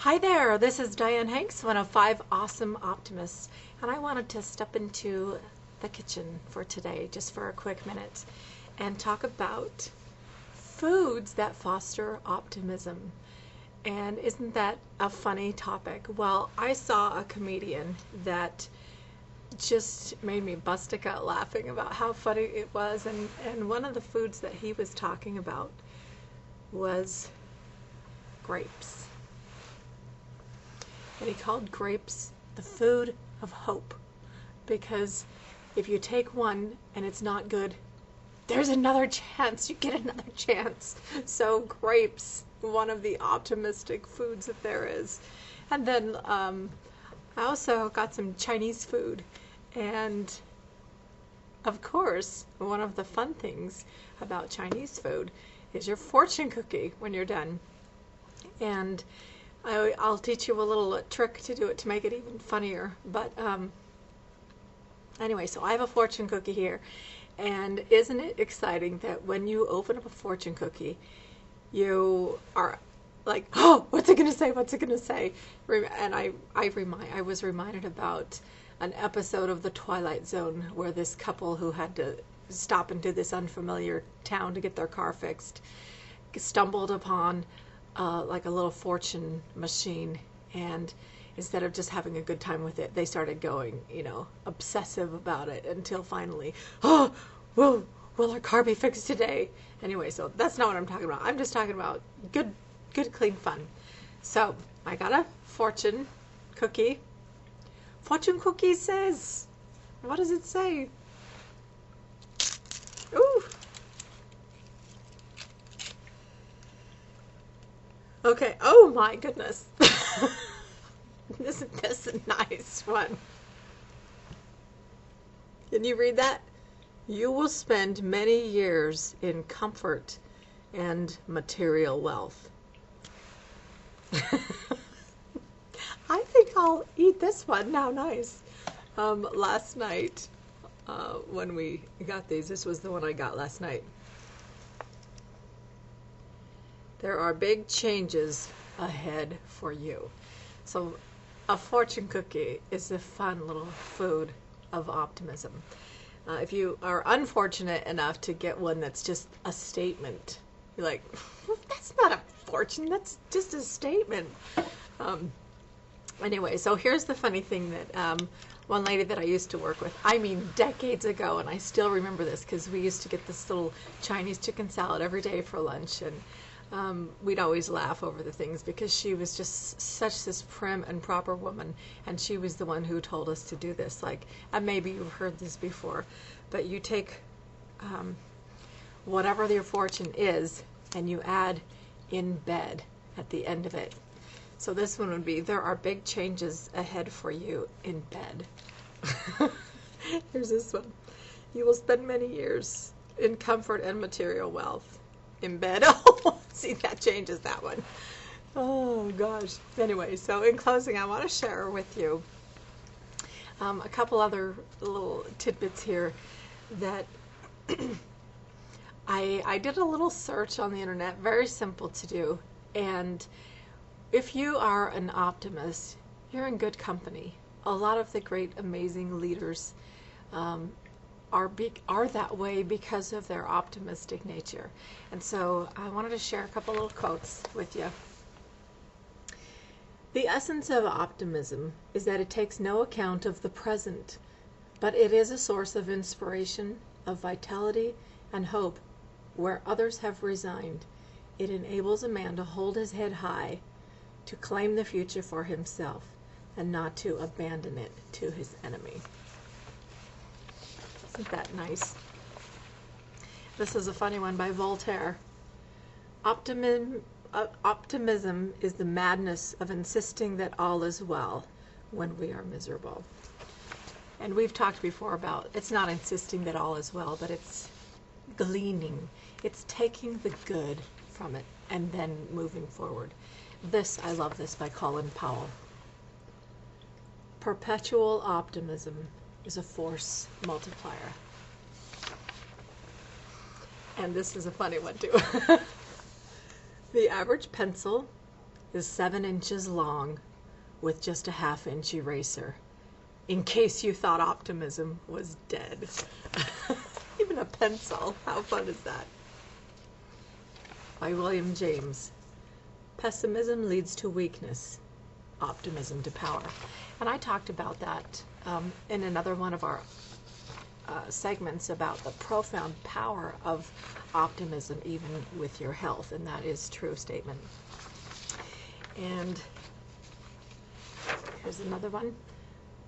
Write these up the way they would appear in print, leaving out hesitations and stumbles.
Hi there, this is Dianne Hanks, one of 5 awesome optimists, and I wanted to step into the kitchen for today, just for a quick minute, and talk about foods that foster optimism. And isn't that a funny topic? Well, I saw a comedian that just made me bust a gut laughing about how funny it was, and one of the foods that he was talking about was grapes. And he called grapes the food of hope, because if you take one and it's not good, there's another chance. You get another chance. So grapes, one of the optimistic foods that there is. And then I also got some Chinese food. And of course, one of the fun things about Chinese food is your fortune cookie when you're done. And I'll teach you a little trick to do it to make it even funnier. But anyway, so I have a fortune cookie here. And isn't it exciting that when you open up a fortune cookie, you are like, oh, what's it going to say? What's it going to say? And I was reminded about an episode of The Twilight Zone where this couple who had to stop into this unfamiliar town to get their car fixed stumbled upon like a little fortune machine, and instead of just having a good time with it, they started going, obsessive about it until finally, oh, will our car be fixed today? Anyway, so that's not what I'm talking about. I'm just talking about good, clean fun. So I got a fortune cookie. Fortune cookie says, what does it say? Ooh. Okay, oh my goodness. Isn't this a nice one? Can you read that? You will spend many years in comfort and material wealth. I think I'll eat this one now. Nice. Last night, when we got these, this was the one I got last night. There are big changes ahead for you. So a fortune cookie is a fun little food of optimism. If you are unfortunate enough to get one that's just a statement, you're like, that's not a fortune, that's just a statement. Anyway, so here's the funny thing that one lady that I used to work with, I mean decades ago, and I still remember this because we used to get this little Chinese chicken salad every day for lunch, and we'd always laugh over the things because she was just such this prim and proper woman, and she was the one who told us to do this. Like, and maybe you've heard this before, but you take whatever your fortune is and you add in bed at the end of it. So this one would be, there are big changes ahead for you in bed. Here's this one. You will spend many years in comfort and material wealth. In bed. Oh, see, that changes that one. Oh gosh. Anyway, so in closing, I want to share with you a couple other little tidbits here that I did a little search on the internet, very simple to do, and if you are an optimist, you're in good company. A lot of the great, amazing leaders are that way because of their optimistic nature. And so I wanted to share a couple little quotes with you. The essence of optimism is that it takes no account of the present, but it is a source of inspiration, of vitality and hope where others have resigned. It enables a man to hold his head high, to claim the future for himself, and not to abandon it to his enemy. Isn't that nice? This is a funny one by Voltaire. Optimism is the madness of insisting that all is well when we are miserable. And we've talked before about, it's not insisting that all is well, but it's gleaning. It's taking the good from it and then moving forward. I love this by Colin Powell. Perpetual optimism is a force multiplier. And this is a funny one too. The average pencil is 7 inches long with just a ½ inch eraser, in case you thought optimism was dead. Even a pencil. How fun is that? By William James. Pessimism leads to weakness, optimism to power. And I talked about that in another one of our segments about the profound power of optimism, even with your health, and that is a true statement. And here's another one.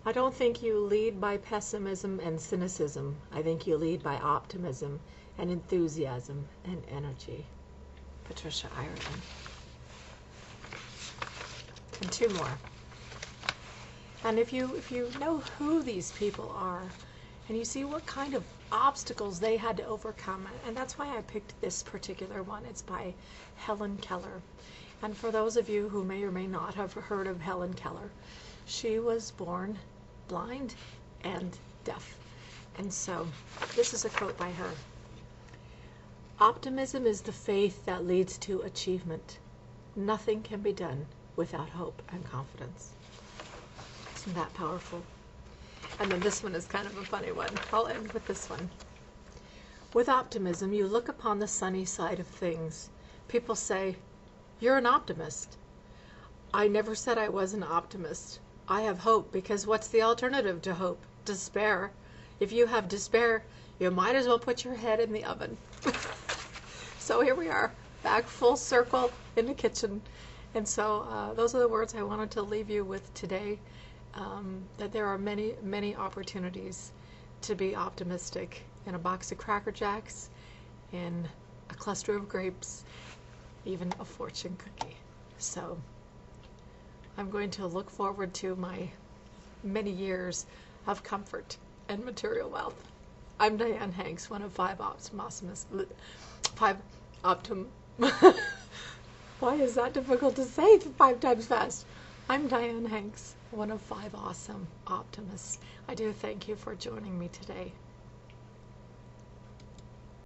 I don't think you lead by pessimism and cynicism. I think you lead by optimism and enthusiasm and energy. Patricia Ireland. And 2 more. And if you know who these people are, and you see what kind of obstacles they had to overcome, and that's why I picked this particular one. It's by Helen Keller. And for those of you who may or may not have heard of Helen Keller, she was born blind and deaf. And so this is a quote by her. Optimism is the faith that leads to achievement. Nothing can be done without hope and confidence. Isn't that powerful? And then this one is kind of a funny one. I'll end with this one. With optimism, you look upon the sunny side of things. People say, you're an optimist. I never said I was an optimist. I have hope, because what's the alternative to hope? Despair. If you have despair, you might as well put your head in the oven. So here we are, back full circle in the kitchen. And so those are the words I wanted to leave you with today, that there are many, many opportunities to be optimistic in a box of Cracker Jacks, in a cluster of grapes, even a fortune cookie. So I'm going to look forward to my many years of comfort and material wealth. I'm Dianne Hanks, one of 5 optimists. 5 Why is that difficult to say 5 times fast? I'm Dianne Hanks, one of 5 awesome optimists. I do thank you for joining me today.